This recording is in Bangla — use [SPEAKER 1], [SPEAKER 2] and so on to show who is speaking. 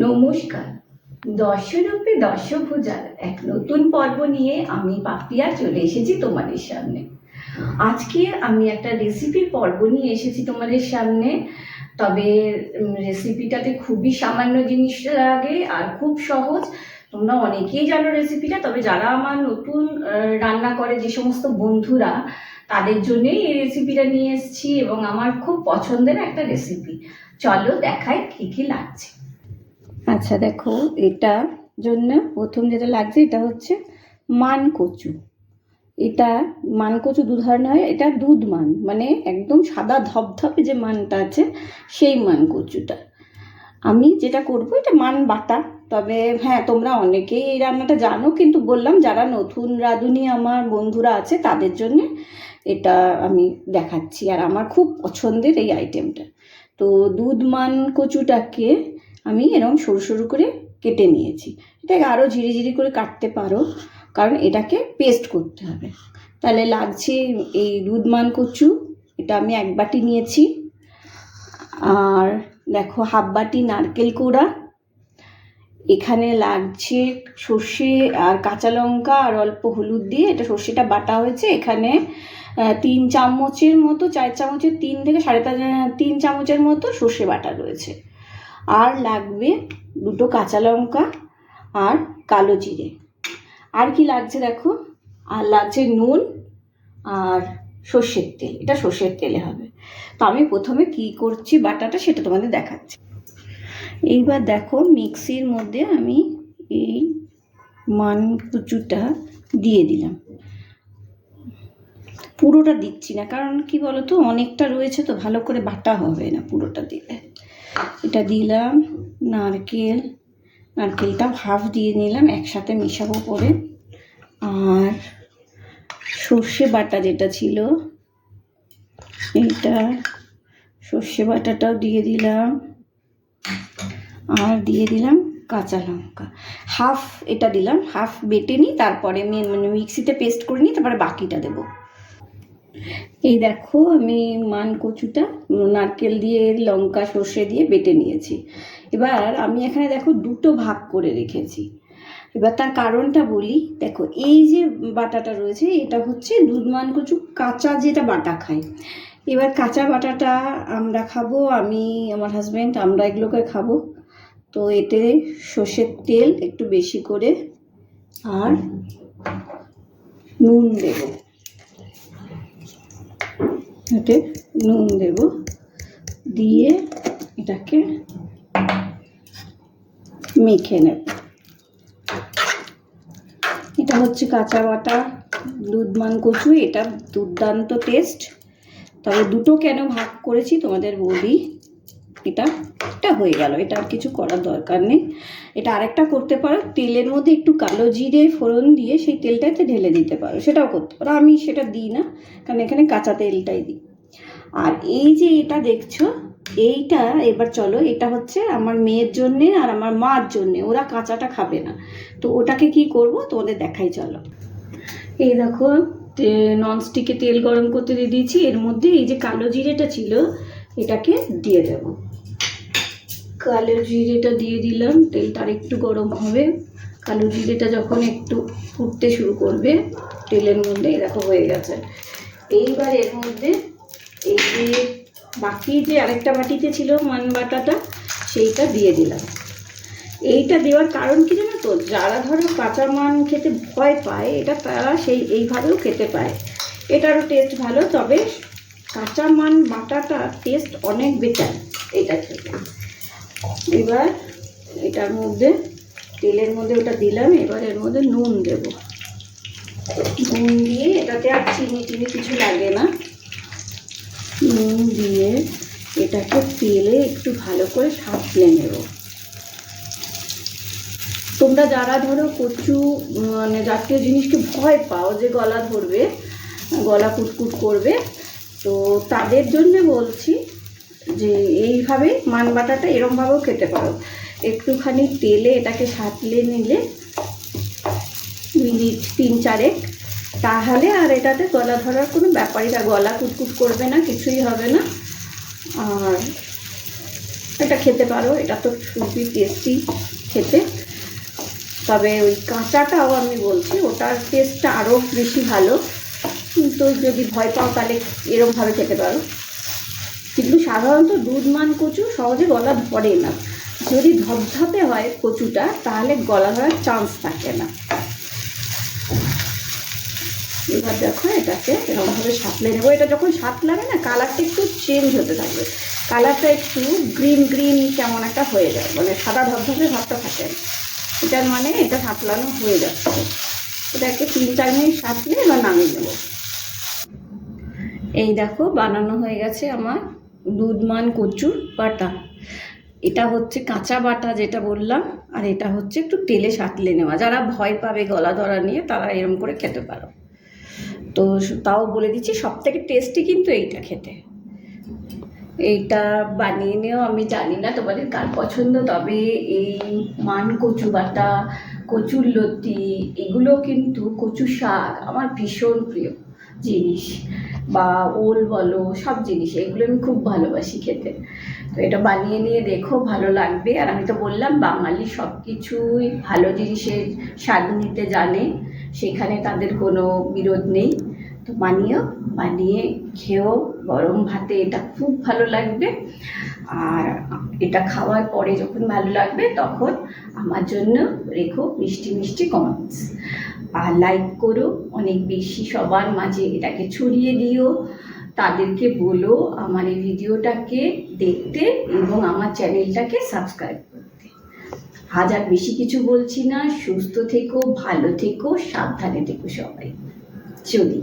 [SPEAKER 1] নমস্কার। দর্শরূপে দর্শভুজার এক নতুন পর্ব নিয়ে আমি পাপিয়া চলে এসেছি তোমাদের সামনে। আজকে আমি একটা রেসিপির পর্ব নিয়ে এসেছি তোমাদের সামনে। তবে রেসিপিটাতে খুবই সামান্য জিনিস লাগে আর খুব সহজ। তোমরা অনেকেই জানো রেসিপিটা, তবে যারা আমার নতুন রান্না করে যে সমস্ত বন্ধুরা, তাদের জন্যই এই রেসিপিটা নিয়ে এসেছি এবং আমার খুব পছন্দের একটা রেসিপি। চলো দেখাই কী কী লাগছে। আচ্ছা দেখো, এটা জন্য প্রথম যেটা লাগছে এটা হচ্ছে মান কচু। এটা মান কচু দু ধরনের হয়। এটা দুধ মান, মানে একদম সাদা ধপধপে যে মানটা আছে সেই মান কচুটা। আমি যেটা করব এটা মান বাটা। তবে হ্যাঁ, তোমরা অনেকেই এই রান্নাটা জানো, কিন্তু বললাম যারা নতুন রাঁধুনি আমার বন্ধুরা আছে তাদের জন্য এটা আমি দেখাচ্ছি। আর আমার খুব পছন্দের এই আইটেমটা। তো দুধ মান কচুটাকে আমি এরকম সরু সরু করে কেটে নিয়েছি। এটাকে আরও ঝিরি করে কাটতে পারো, কারণ এটাকে পেস্ট করতে হবে। তাহলে লাগছে এই দুধ মান কচু, এটা আমি 1 বাটি নিয়েছি। আর দেখো, 1/2 বাটি নারকেল কোড়া। এখানে লাগছে সর্ষে আর কাঁচা লঙ্কা আর অল্প হলুদ দিয়ে এটা সর্ষেটা বাটা হয়েছে। এখানে 3 চামচের মতো, 4 চামচের 3 থেকে 3.5 চামচের মতো সর্ষে বাটা রয়েছে। আর লাগবে 2টো কাঁচা লঙ্কা আর কালো জিরে। আর কি লাগছে দেখো, আর লাগছে নুন আর সর্ষের তেল। এটা সর্ষের তেলে হবে। তো আমি প্রথমে কি করছি বাটাটা সেটা তোমাদের দেখাচ্ছি। এইবার দেখো, মিক্সির মধ্যে আমি এই মান কচুটা দিয়ে দিলাম। পুরোটা দিচ্ছি না, কারণ কি বলতো, অনেকটা রয়েছে তো ভালো করে বাটা হবে না পুরোটা দিলে। এটা দিলাম নারকেলটা হাফ দিয়ে নিলাম, একসাথে মেশাবো করে। আর সর্ষে বাটা যেটা ছিল, এটা সর্ষে বাটাটাও দিয়ে দিলাম। আর দিয়ে দিলাম কাঁচা লঙ্কা হাফ, এটা দিলাম হাফ বেটে নিই, তারপরে মানে মিক্সিতে পেস্ট করে নিই, তারপরে বাকিটা দেবো। এই দেখো, আমি মান কচুটা নারকেল দিয়ে লঙ্কা সর্ষে দিয়ে বেটে নিয়েছি। এবার আমি এখানে দেখো 2টো ভাগ করে রেখেছি। এবার তার কারণটা বলি। দেখো, এই যে বাটাটা রয়েছে এটা হচ্ছে দুধ মান কচু কাঁচা, যেটা বাটা খাই। এবার কাঁচা বাটাটা আমরা খাবো, আমি আমার হাজব্যান্ড আমরা এগুলোকে খাবো। তো এতে সর্ষের তেল একটু বেশি করে আর নুন দেব, এতে নুন দেব, দিয়ে এটাকে মেখে নেব। এটা হচ্ছে কাঁচা বাটা দুধ মান কচু, এটা দুর্দান্ত টেস্ট। তবে 2টো কেন ভাগ করেছি তোমাদের বলি। এটা হয়ে গেল, এটা আর কিছু করার দরকার নেই। এটা আরেকটা করতে পারো, তেলের মধ্যে একটু কালো জিরে ফোড়ন দিয়ে সেই তেলটাতে ঢেলে দিতে পারো, সেটাও করতে পারো। আমি সেটা দিই না, কারণ এখানে কাঁচা তেলটাই দিই। আর এই যে এটা দেখছো, এইটা এবার চলো, এটা হচ্ছে আমার মেয়ের জন্যে আর আমার মার জন্যে, ওরা কাঁচাটা খাবে না। তো ওটাকে কি করব তোমাদের দেখাই, চলো। এই দেখো, ননস্টিকে তেল গরম করতে দিয়ে দিয়েছি। এর মধ্যে এই যে কালো জিরেটা ছিল এটাকে দিয়ে দেব। কালো জিরেটা দিয়ে দিলাম, তেলটা আর একটু গরম হবে। কালো জিরেটা যখন একটু ফুটতে শুরু করবে তেলের মধ্যে, দেখো হয়ে গেছে। এইবার এর মধ্যে এই যে বাকি যে আরেকটা বাটিতে ছিল মান বাটাটা, সেইটা দিয়ে দিলাম। এইটা দেওয়ার কারণ কি জানো তো, যারা ধরো কাঁচা মান খেতে ভয় পায়, এটা তারা এইভাবেও খেতে পায়, এটারও টেস্ট ভালো। তবে কাঁচা মান বাটাটা টেস্ট অনেক বেটার এটা থেকে। এবার এটার মধ্যে তেলের মধ্যে ওটা দিলাম। এবার এর মধ্যে নুন দেব। নুন দিয়ে, এটাতে আর চিনি কিছু লাগে না। নুন দিয়ে এটাকে তেলে একটু ভালো করে সাঁতলে নেব। তোমরা যারা ধরো কচু মানে জাতীয় জিনিসকে ভয় পাও, যে গলা ধরবে, গলা কুটকুট করবে, তো তাদের জন্য বলছি যে এইভাবে মান বাটাটা এরমভাবেও খেতে পারো। একটুখানি তেলে এটাকে সাঁতলে নিলে মিনিট 3-4, তাহলে আর এটাতে গলা ধরার কোনো ব্যাপারই না, গলা কুটকুট করবে না, কিছুই হবে না। আর এটা খেতে পারো, এটা তো খুবই টেস্টি খেতে। তবে ওই কাঁচাটাও আমি বলছি, ওটার টেস্টটা আরও বেশি ভালো, কিন্তু যদি ভয় পাও তাহলে এরকমভাবে খেতে পারো। কিন্তু সাধারণত দুধমান কচু সহজে গলা ধরে না, যদি ধপধপে হয় কচুটা তাহলে গলা ধরার চান্স থাকে না। এবার দেখো এটাকে এরকমভাবে সাঁতলে নেবো। এটা যখন সাঁতলাবে না কালারটা একটু চেঞ্জ হতে থাকবে, কালারটা একটু গ্রিন গ্রিন কেমন একটা হয়ে যায়, মানে সাদা ধপধপে ভাবটা থাকে না। এটার মানে এটা সাঁতলানো হয়ে যাচ্ছে। এটাকে 3-4 মিনিট সাঁতলে এবার নামিয়ে নেবো। এই দেখো বানানো হয়ে গেছে আমার দুধমান কচুর বাটা। এটা হচ্ছে কাঁচা বাটা যেটা বললাম, আর এটা হচ্ছে একটু তেলে সাঁতলে নেওয়া। যারা ভয় পাবে গলা ধরা নিয়ে তারা এরম করে খেতে পারো। তো তাও বলে দিচ্ছি, সবথেকে টেস্টি কিন্তু এইটা খেতে। এইটা বানিয়ে নিও, আমি জানি না তোমাদের কার পছন্দ, তবে এই মান কচু বাটা, কচুর লতি, এগুলো কিন্তু কচু শাক আমার ভীষণ প্রিয় জিনিস, বা ওল বলো, সব জিনিস এগুলো আমি খুব ভালোবাসি খেতে। তো এটা বানিয়ে নিয়ে দেখো, ভালো লাগবে। আর আমি তো বললাম বাঙালি সব কিছুই ভালো জিনিসের স্বাদ নিতে জানে, সেখানে তাদের কোনো বিরোধ নেই। তো বানিয়ে খেয়েও, গরম ভাতে এটা খুব ভালো লাগবে। আর এটা খাওয়ার পরে যখন ভালো লাগবে তখন আমার জন্য রেখো মিষ্টি মিষ্টি কমেন্টস, আর লাইক করো অনেক বেশি, সবার মাঝে এটাকে ছড়িয়ে দিও। তাদেরকে বলো আমার এই ভিডিওটাকে দেখতে এবং আমার চ্যানেলটাকে সাবস্ক্রাইব করতে। আজ আর বেশি কিছু বলছি না, সুস্থ থেকো, ভালো থেকো, সাবধানে থেকো সবাই। চলি।